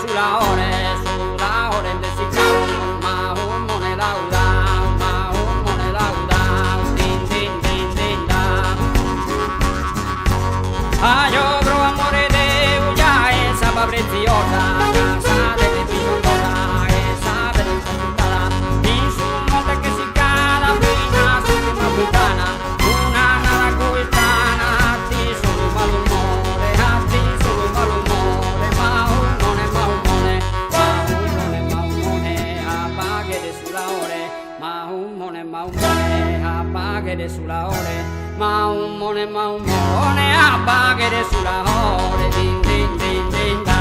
sulla ore de sicao, ma un mone lauda, din din din din da. Ah, io provo amore de uia e saba preziosa, casa delle picciola e sabe non salutala, in su monte che si cala, fina su una puttana, una nara coestana, atti solo malumore, ma un mone, a paghere sulla ore, ma un mone, a paghere sulla ore, ma un mone, a paghere sulla ore, din din din din da.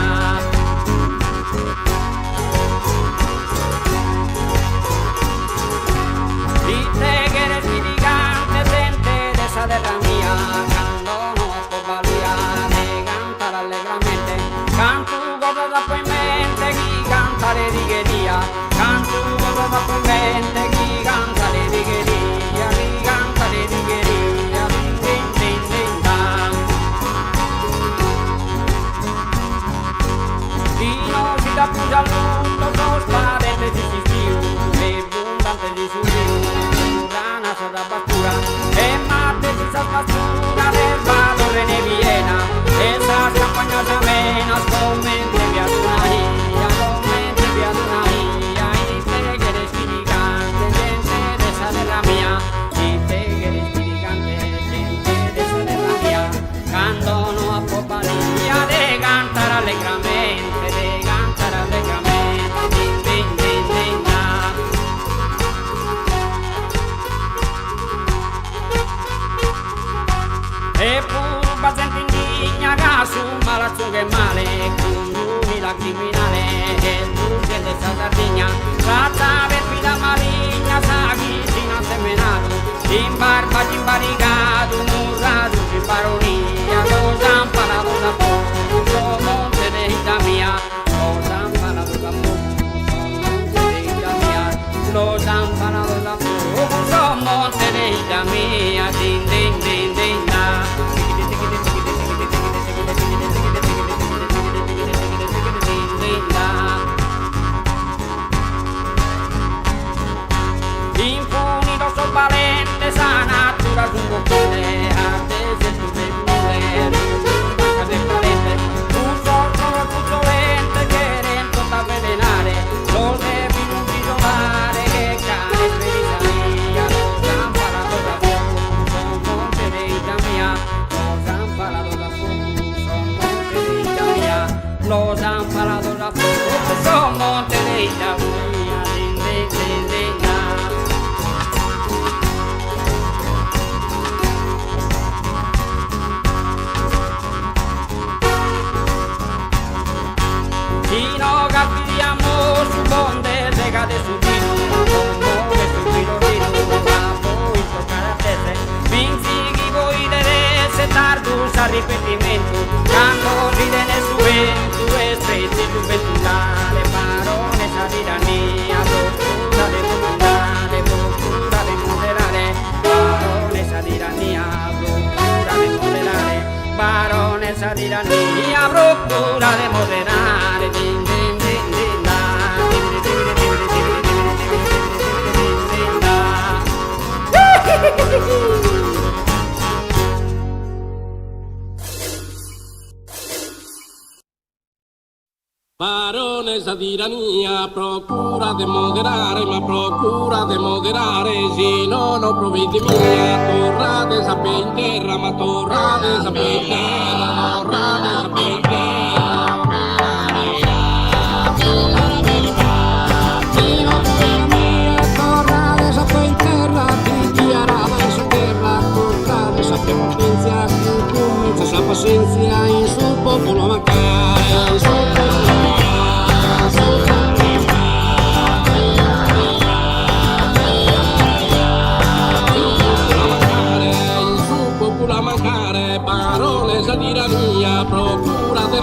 Dice che eres mi gigante, gente de esa terra mia, cuando no por valía de cantar allegramente, canto cosa da poi in mente, chi cantare righeria, canto cosa da poi in mente, chi cantare righeria, chi cantare righeria, din din din da. Fino si da più al mondo, sono sparente di sistiu, e abbondante di subiu, rana da battura, e mate si sa bastura, del valore ne viena, e sa campagna da mena, scomente via d'una ia, e te che eres gigante, gente de esa terra mia, e te che eres gigante, gente de esa terra mia, candono a popalia, de cantar allegramente, din din din din da. E pur paziente indigna che su malazzo che male, con la criminale e luce de sta Sardegna, razza per vita maligna, sa chi si non semenato, in barba imbaricato, murrato in baronia, cosa han parlato da poco, monte de vita mia, cosa han parlato da poco, monte de vita mia, cosa han parlato da poco, monte de vita mia, din din din din da. Impunito sul valente, sa natura su un boccone, attese su dei muleri, manca del valente, un sordo puzzolente che rento da velenare, lo devi non titolare, che cane per Italia, lo zamparato da fuoco, son monte de vita mia, lo zamparato da fuoco, son monte de vita mia, lo zamparato da fuoco, son monte de vita mia, din din din din da. Fino capiamo su bonde, segate su vino, muove su vino rino, ma poi toccare a terra, vinci chi voi deve tardo sa ripetimento, quando ridene su vento e stretti su ventulare, parole sa tirania, procura de moderare, parole sa tirania, procura de moderare, parole sa tirania, procura de moderare, din din din din da, Baronessa tirania, procura de moderare, ma procura de moderare, se non ho provvedi mia, torrate sape in terra, ma torrate sape in terra, torrate sape in terra. Torrate sape in terra, ti chiarava in sa terra, torrate sape potenzia, comincia sa pazienza, in su popolo mancare, in su popolo. Baronessa tirania, procura de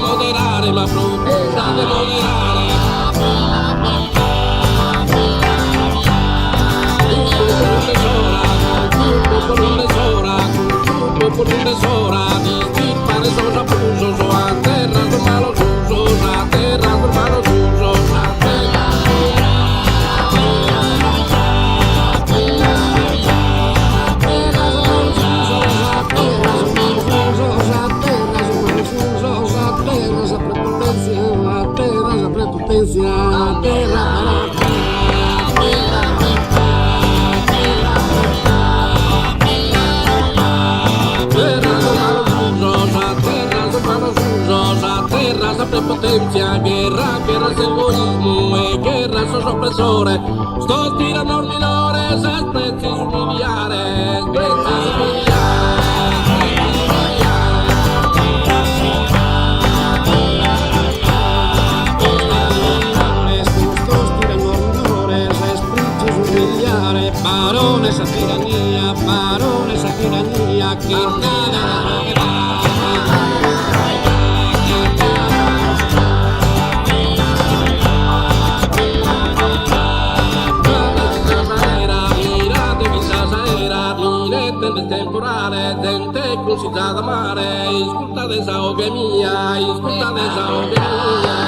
prepotencia, terra prepotencia, guerra, guerra es egoísmo, guerra sos opresores, sto tirando minores, aspetti umiliare, Barones a tiranía, que temporale, dente così da mare, ascolta desahogue mia, ascolta desahogue mia.